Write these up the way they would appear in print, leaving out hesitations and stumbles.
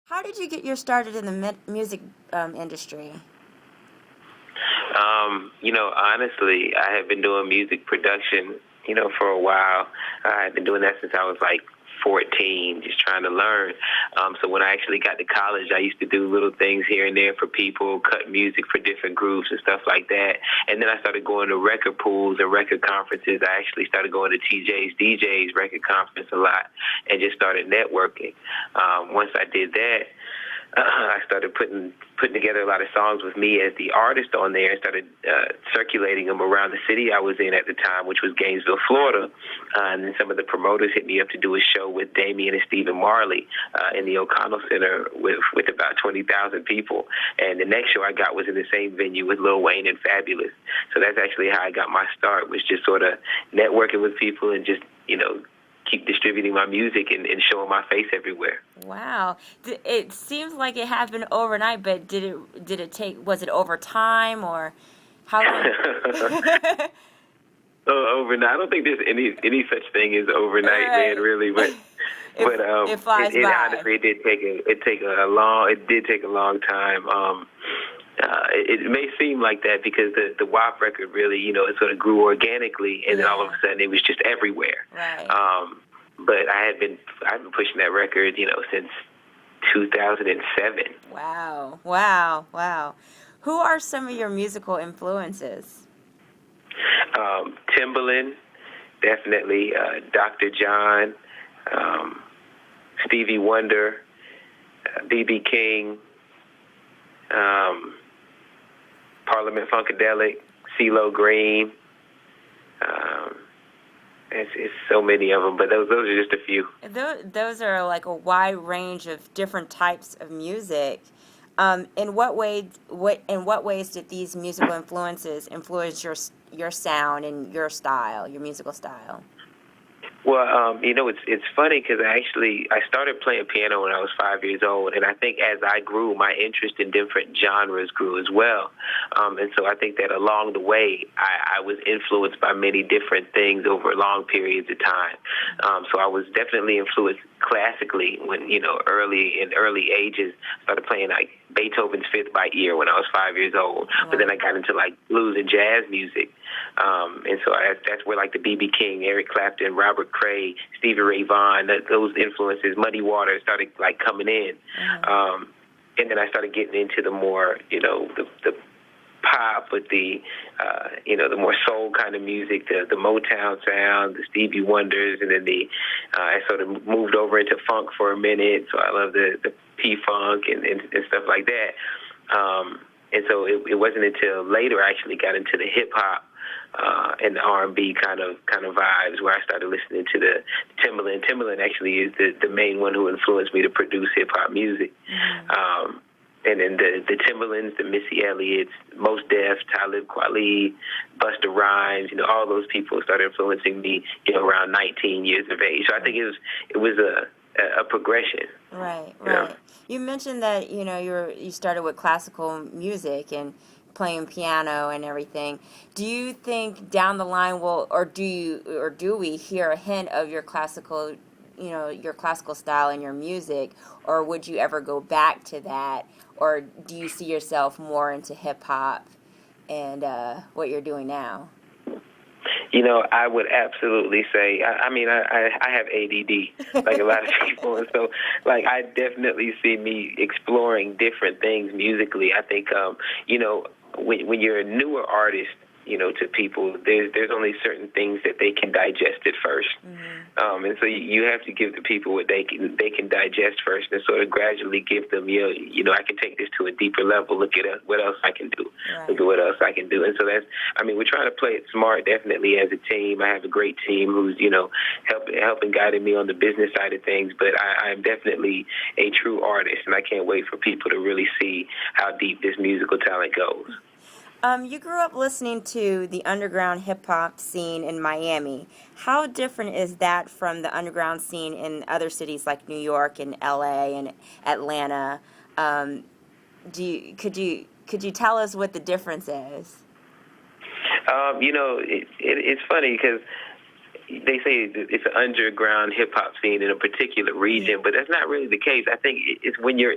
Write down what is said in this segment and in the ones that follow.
How did you get your started in the music industry? Honestly, I had been doing music production, for a while. I had been doing that since I was like 14, just trying to learn. So when I actually got to college, I used to do little things here and there for people, cut music for different groups and stuff like that. And then I started going to record pools and record conferences. I actually started going to TJ's, DJ's record conference a lot and just started networking. Once I did that, I started putting together a lot of songs with me as the artist on there and started circulating them around the city I was in at the time, which was Gainesville, Florida. And then some of the promoters hit me up to do a show with Damian and Stephen Marley in the O'Connell Center with about 20,000 people. And the next show I got was in the same venue with Lil Wayne and Fabulous. So that's actually how I got my start, was just sort of networking with people and just, keep distributing my music and showing my face everywhere. Wow, it seems like it happened overnight, but did it take? Was it over time or how long? Overnight, I don't think there's any such thing as overnight, right, man. Really, but it flies by. Honestly, it did take a long time. It may seem like that because the WAP record really, it sort of grew organically, and then all of a sudden it was just everywhere. Right. But I've been pushing that record, since 2007. Wow. Who are some of your musical influences? Timbaland, definitely. Dr. John, Stevie Wonder, B.B. King, Parliament Funkadelic, CeeLo Green. It's so many of them, but those are just a few. Those are like a wide range of different types of music. In what ways did these musical influences influence your sound and your style, your musical style? Well, it's funny because I started playing piano when I was 5 years old, and I think as I grew, my interest in different genres grew as well. And so I think that along the way, I was influenced by many different things over long periods of time. So I was definitely influenced classically when, early ages, started playing like Beethoven's Fifth by ear when I was 5 years old. Wow. But then I got into like blues and jazz music. And so that's where like the B.B. King, Eric Clapton, Robert Cray, Stevie Ray Vaughan, those influences, Muddy Waters started like coming in. Mm-hmm. And then I started getting into the more, the pop with the more soul kind of music, the Motown sound, the Stevie Wonders, and then I sort of moved over into funk for a minute. So I love the P-Funk and stuff like that. And so it wasn't until later I actually got into the hip-hop and the R&B kind of vibes where I started listening to the Timbaland. Timbaland actually is the main one who influenced me to produce hip-hop music. Mm-hmm. And then the Timbalands, the Missy Elliott's, Mos Def, Talib Kweli, Busta Rhymes, all those people started influencing me, around 19 years of age. So I think it was a progression. Right. You mentioned that you started with classical music and playing piano and everything. Do you think down the line do we hear a hint of your classical style in your music, or would you ever go back to that, or do you see yourself more into hip hop and what you're doing now? I would absolutely say, I have ADD, like a lot of people, and so, like, I definitely see me exploring different things musically. I think, when you're a newer artist, to people, there's only certain things that they can digest at first. Mm-hmm. And so you have to give the people what they can digest first, and sort of gradually give them, I can take this to a deeper level. Look at what else I can do. Right. Look at what else I can do. And so we're trying to play it smart, definitely, as a team. I have a great team who's, helping guiding me on the business side of things, but I'm definitely a true artist, and I can't wait for people to really see how deep this musical talent goes. You grew up listening to the underground hip-hop scene in Miami. How different is that from the underground scene in other cities like New York and L.A. and Atlanta? Could you tell us what the difference is? It's funny because they say it's an underground hip hop scene in a particular region, but that's not really the case. I think it's when you're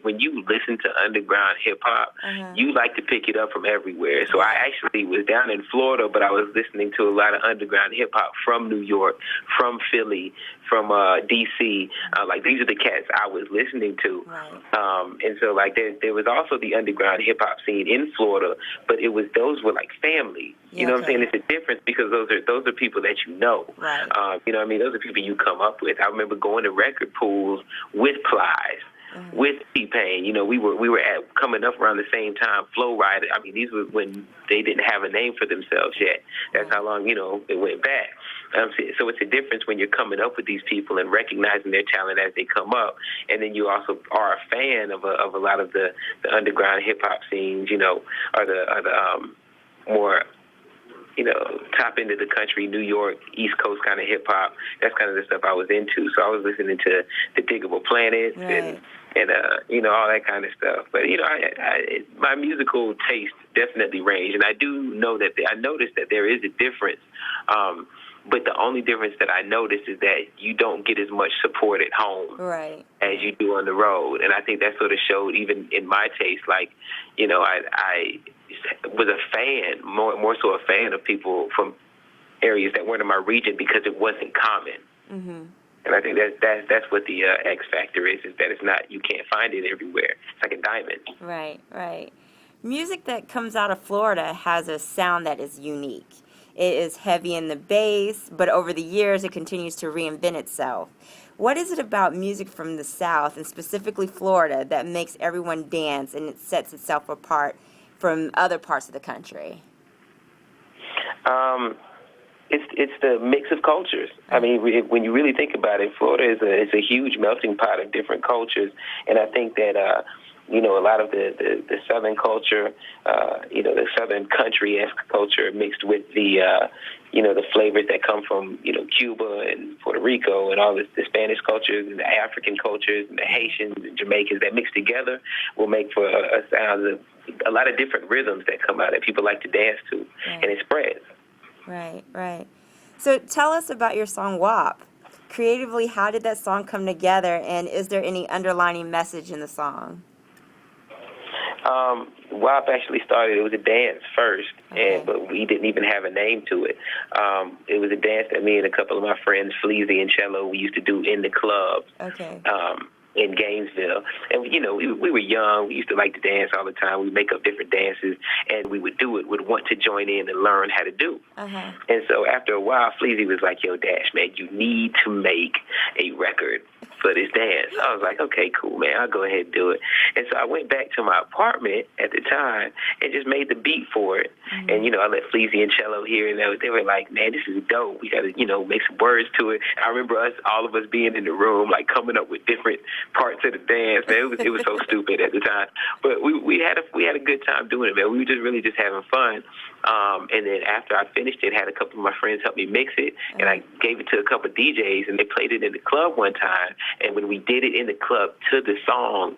when you listen to underground hip hop, you like to pick it up from everywhere. So I actually was down in Florida, but I was listening to a lot of underground hip hop from New York, from Philly, from DC. Like these are the cats I was listening to. Right. And so like there was also the underground hip hop scene in Florida, but those were like family. You know what I'm saying? It's a difference because those are people that you know. Right. You know what I mean? Those are people you come up with. I remember going to record pools with Plies, with T-Pain. You know, we were coming up around the same time. Flow Rider. I mean, these were when they didn't have a name for themselves yet. That's how long, you know, it went back. So it's a difference when you're coming up with these people and recognizing their talent as they come up, and then you also are a fan of a lot of the underground hip hop scenes, you know, or the more, you know, top end of the country, New York, East Coast kind of hip hop. That's kind of the stuff I was into. So I was listening to the Diggable Planets and you know, all that kind of stuff. But you know, my musical taste definitely ranged, and I do know that I noticed that there is a difference. But the only difference that I noticed is that you don't get as much support at home as you do on the road. And I think that sort of showed even in my taste. Like, you know, I was a fan, more so a fan of people from areas that weren't in my region because it wasn't common. And I think that's what the X factor is that it's not, you can't find it everywhere. It's like a diamond. Right. Music that comes out of Florida has a sound that is unique. It is heavy in the bass, but over the years it continues to reinvent itself. What is it about music from the South, and specifically Florida, that makes everyone dance and it sets itself apart from other parts of the country? It's the mix of cultures. I mean, when you really think about it, Florida is a huge melting pot of different cultures, and I think that you know, a lot of the Southern culture, you know, the Southern country-esque culture mixed with the, you know, the flavors that come from, you know, Cuba and Puerto Rico and all the Spanish cultures and the African cultures and the Haitians and Jamaicans that mix together will make for a sound of a lot of different rhythms that come out that people like to dance to, and it spreads. Right. So tell us about your song WAP. Creatively, how did that song come together, and is there any underlining message in the song? WAP actually started, it was a dance first, but we didn't even have a name to it. It was a dance that me and a couple of my friends, Fleazy and Cello, we used to do in the club. In Gainesville. And, you know, we were young. We used to like to dance all the time. We'd make up different dances, and we would do it, would want to join in and learn how to do. And so after a while, Fleazy was like, yo, Dash, man, you need to make a record for this dance. I was like, okay, cool, man, I'll go ahead and do it. And so I went back to my apartment at the time and just made the beat for it. And, you know, I let Fleazy and Cello hear, and they were like, man, this is dope. We got to, you know, make some words to it. I remember all of us being in the room, like coming up with different parts of the dance, man. It was so stupid at the time, but we had a good time doing it, man. We were really just having fun. And then after I finished it, had a couple of my friends help me mix it, and I gave it to a couple of DJs, and they played it in the club one time. And when we did it in the club to the song,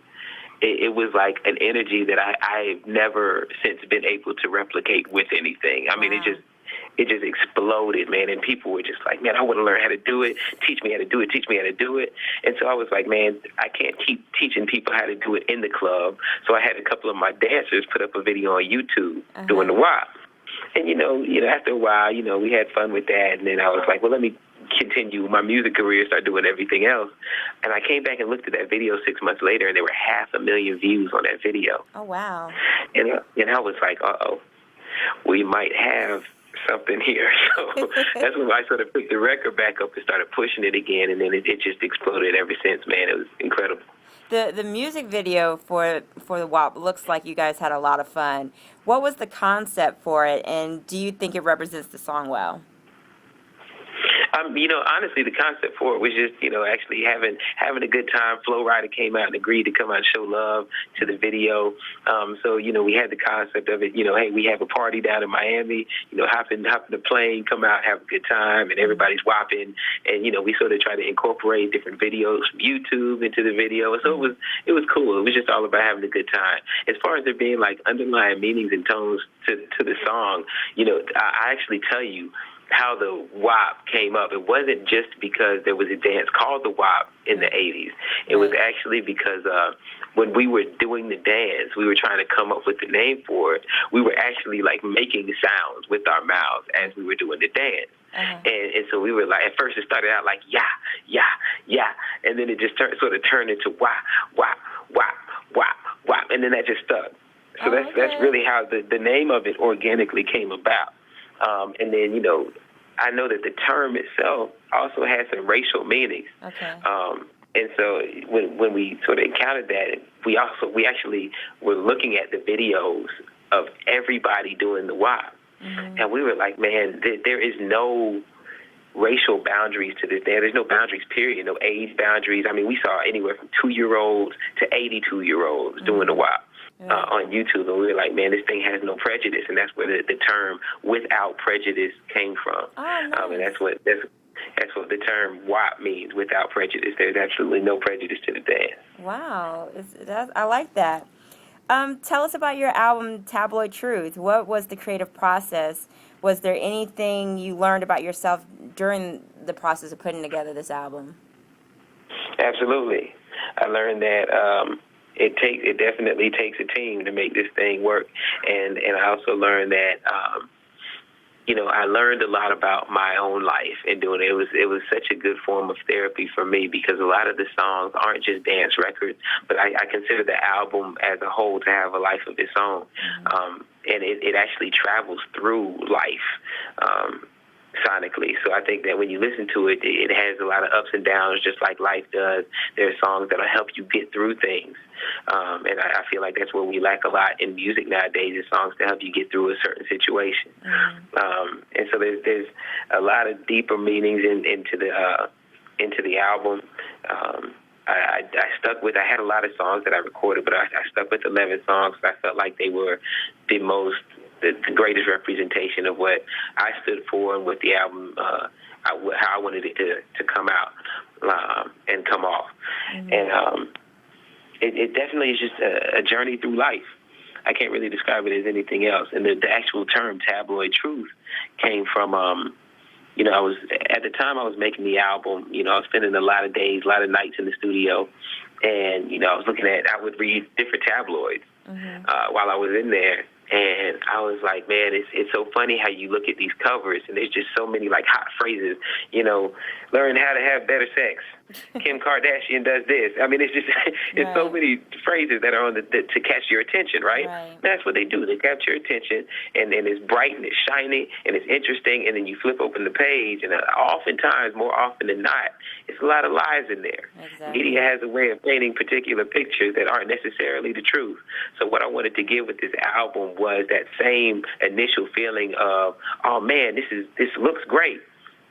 it was like an energy that I've never since been able to replicate with anything. I mean, it just exploded, man, and people were just like, man, I want to learn how to do it. Teach me how to do it. Teach me how to do it. And so I was like, man, I can't keep teaching people how to do it in the club. So I had a couple of my dancers put up a video on YouTube doing the WAP. And, you know, after a while, you know, we had fun with that. And then I was like, well, let me continue my music career, start doing everything else. And I came back and looked at that video 6 months later, and there were 500,000 views on that video. Oh, wow. And I was like, uh-oh, we might have something here. So that's when I sort of picked the record back up and started pushing it again, and then it just exploded ever since, man. It was incredible. The music video for the WAP looks like you guys had a lot of fun. What was the concept for it, and do you think it represents the song well? You know, honestly, the concept for it was just, you know, actually having a good time. Flow Rider came out and agreed to come out and show love to the video. So, you know, we had the concept of it, you know, hey, we have a party down in Miami, you know, hop in the plane, come out, have a good time, and everybody's whopping. And, you know, we sort of try to incorporate different videos from YouTube into the video. And so it was cool. It was just all about having a good time. As far as there being, like, underlying meanings and tones to the song, you know, I actually tell you, how the WAP came up. It wasn't just because there was a dance called the WAP in the 80s. It was actually because when we were doing the dance, we were trying to come up with the name for it. We were actually like making sounds with our mouths as we were doing the dance. And so we were like, at first it started out like, yeah, yeah, yeah. And then it just sort of turned into wah, wah, wah, wah, wah. And then that just stuck. So that's really how the name of it organically came about. And then, you know, I know that the term itself also has some racial meanings. And so when we sort of encountered that, we actually were looking at the videos of everybody doing the WAP. And we were like, man, there is no racial boundaries to this. There's no boundaries, period, no age boundaries. I mean, we saw anywhere from 2-year-olds to 82-year-olds doing the WAP. On YouTube, and we were like, man, this thing has no prejudice, and that's where the term "without prejudice" came from. And that's what the term WAP means, without prejudice. There's absolutely no prejudice to the dance. Wow, I like that. Tell us about your album, Tabloid Truth. What was the creative process? Was there anything you learned about yourself during the process of putting together this album? Absolutely. I learned that it definitely takes a team to make this thing work, and I also learned that you know, I learned a lot about my own life in doing it. It was such a good form of therapy for me, because a lot of the songs aren't just dance records, but I consider the album as a whole to have a life of its own, and it actually travels through life. Sonically. So I think that when you listen to it, it has a lot of ups and downs, just like life does. There are songs that'll help you get through things. And I feel like that's what we lack a lot in music nowadays, is songs to help you get through a certain situation. And so there's a lot of deeper meanings into the album. I stuck with, I had a lot of songs that I recorded, but I stuck with 11 songs. I felt like they were the greatest representation of what I stood for and what the album, how I wanted it to come out and come off. And it definitely is just a journey through life. I can't really describe it as anything else. And the actual term tabloid truth came from, you know, at the time I was making the album, you know, I was spending a lot of days, a lot of nights in the studio. And, you know, I would read different tabloids while I was in there. And I was like, man, it's so funny how you look at these covers, and there's just so many like hot phrases, you know, learn how to have better sex. Kim Kardashian does this. I mean, it's just it's so many phrases that are on to catch your attention, right? That's what they do. They capture your attention, and it's bright and it's shiny and it's interesting, and then you flip open the page, and oftentimes, more often than not, it's a lot of lies in there. Media has a way of painting particular pictures that aren't necessarily the truth. So what I wanted to give with this album was that same initial feeling of, oh man, this looks great.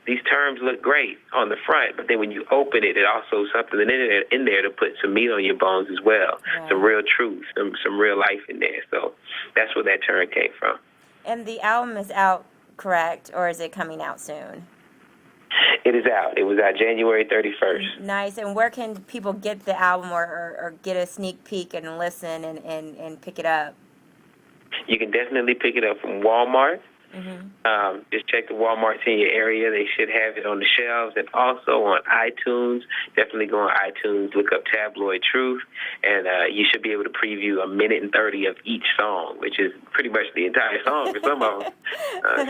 These terms look great on the front, but then when you open it, it also something in there to put some meat on your bones as well, some real truth, some real life in there. So that's where that term came from. And the album is out, correct, or is it coming out soon? It is out. It was out January 31st. Nice. And where can people get the album or get a sneak peek and listen and pick it up? You can definitely pick it up from Walmart. Just check the Walmarts in your area. They should have it on the shelves, and also on iTunes. Definitely go on iTunes, look up Tabloid Truth, and you should be able to preview 1 minute and 30 of each song, which is pretty much the entire song for some of them.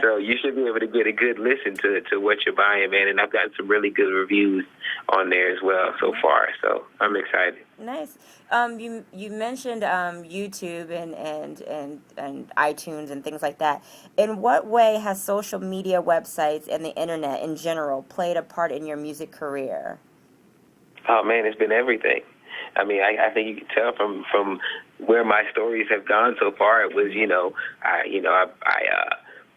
So you should be able to get a good listen to what you're buying, man. And I've gotten some really good reviews on there as well so far. So I'm excited. Nice. You mentioned YouTube and iTunes and things like that. In what way has social media, websites, and the internet in general played a part in your music career? Oh man, it's been everything. I mean, I think you can tell from where my stories have gone so far. It was, I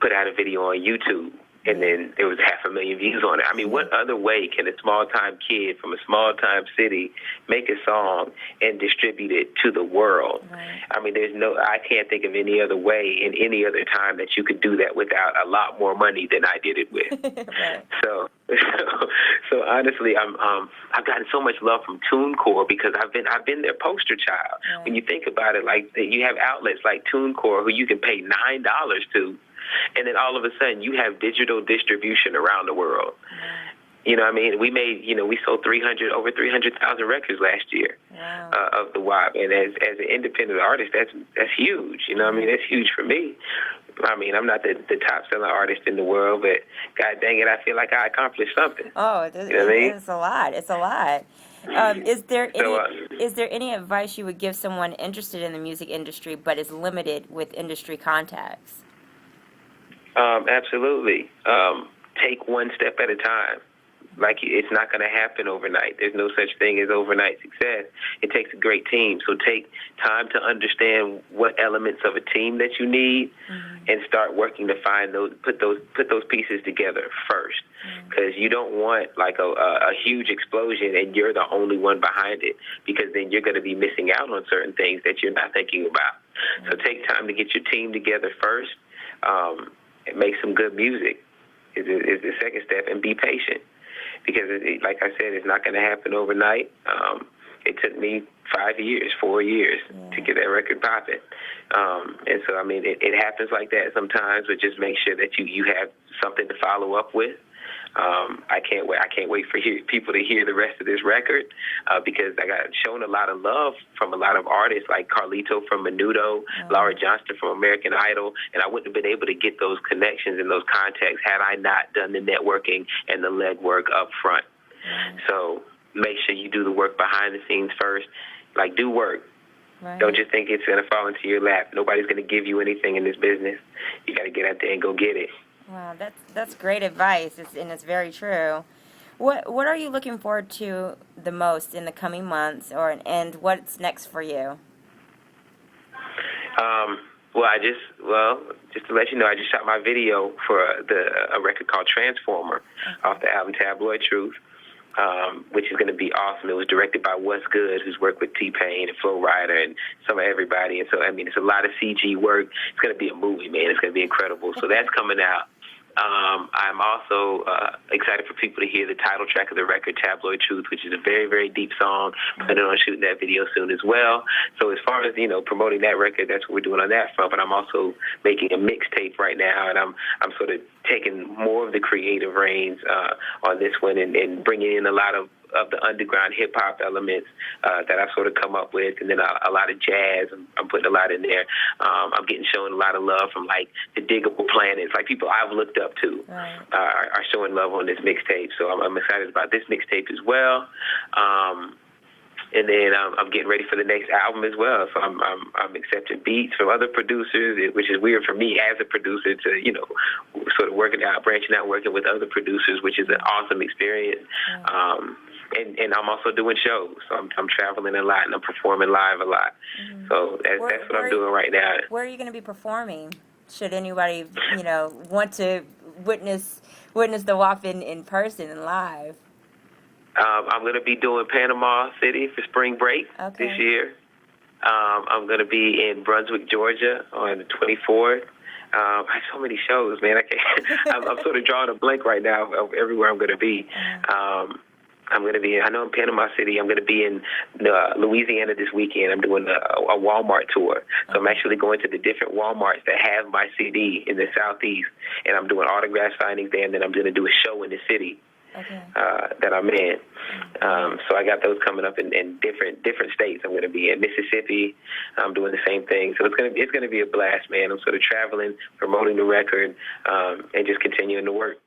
put out a video on YouTube, and then there was 500,000 views on it. I mean, what other way can a small-time kid from a small-time city make a song and distribute it to the world? I mean, I can't think of any other way in any other time that you could do that without a lot more money than I did it with. So honestly, I've gotten so much love from TuneCore because I've been their poster child. When you think about it, like you have outlets like TuneCore who you can pay $9 to and then all of a sudden you have digital distribution around the world. You know what I mean? We sold over 300,000 records last year. Wow. Of the WAP. And as an independent artist, that's huge. You know what I mean? That's huge for me. I mean, I'm not the top selling artist in the world, but God dang it, I feel like I accomplished something. Oh, you know what I mean? It's a lot. It's a lot. Is there any advice you would give someone interested in the music industry but is limited with industry contacts? Absolutely. Take one step at a time. Like, it's not going to happen overnight. There's no such thing as overnight success. It takes a great team. So take time to understand what elements of a team that you need, and start working to find those, put those pieces together first. Because you don't want like a huge explosion and you're the only one behind it, because then you're going to be missing out on certain things that you're not thinking about. So take time to get your team together first, and make some good music is the second step, and be patient. Because, like I said, it's not going to happen overnight. It took me 4 years to get that record popping. And so, I mean, it happens like that sometimes, but just make sure that you have something to follow up with. I can't wait for people to hear the rest of this record, because I got shown a lot of love from a lot of artists like Carlito from Menudo, Laura Johnston from American Idol, and I wouldn't have been able to get those connections and those contacts had I not done the networking and the legwork up front. So make sure you do the work behind the scenes first. Like, do work. Right. Don't just think it's going to fall into your lap. Nobody's going to give you anything in this business. You got to get out there and go get it. Wow, that's great advice, and it's very true. What are you looking forward to the most in the coming months, and what's next for you? Just to let you know, I just shot my video for a record called Transformer off the album Tabloid Truth, which is going to be awesome. It was directed by What's Good, who's worked with T-Pain and Flo Rida and some of everybody. And so, I mean, it's a lot of CG work. It's going to be a movie, man. It's going to be incredible. So that's coming out. I'm also excited for people to hear the title track of the record, Tabloid Truth, which is a very, very deep song. Planning on shooting that video soon as well. So as far as, promoting that record, that's what we're doing on that front. But I'm also making a mixtape right now, and I'm sort of taking more of the creative reins on this one, and bringing in a lot of the underground hip-hop elements that I've sort of come up with, and then a lot of jazz. I'm putting a lot in there. I'm getting shown a lot of love from, like, the Diggable Planets, like people I've looked up to are showing love on this mixtape. So I'm excited about this mixtape as well. And then I'm getting ready for the next album as well. So I'm accepting beats from other producers, which is weird for me as a producer to, sort of branching out, working with other producers, which is an awesome experience. And I'm also doing shows. So I'm traveling a lot, and I'm performing live a lot. So that's what I'm doing right now. Where are you going to be performing? Should anybody, want to witness the WAP in person and live? I'm going to be doing Panama City for spring break this year. I'm going to be in Brunswick, Georgia on the 24th. I have so many shows, man. I can't. I'm sort of drawing a blank right now of everywhere I'm going to be. I'm going to be, I know in Panama City, I'm going to be in Louisiana this weekend. I'm doing a Walmart tour. So I'm actually going to the different Walmarts that have my CD in the Southeast, and I'm doing autograph signings there, and then I'm going to do a show in the city that I'm in. So I got those coming up in different states. I'm going to be in Mississippi. I'm doing the same thing. So it's going to be a blast, man. I'm sort of traveling, promoting the record, and just continuing to work.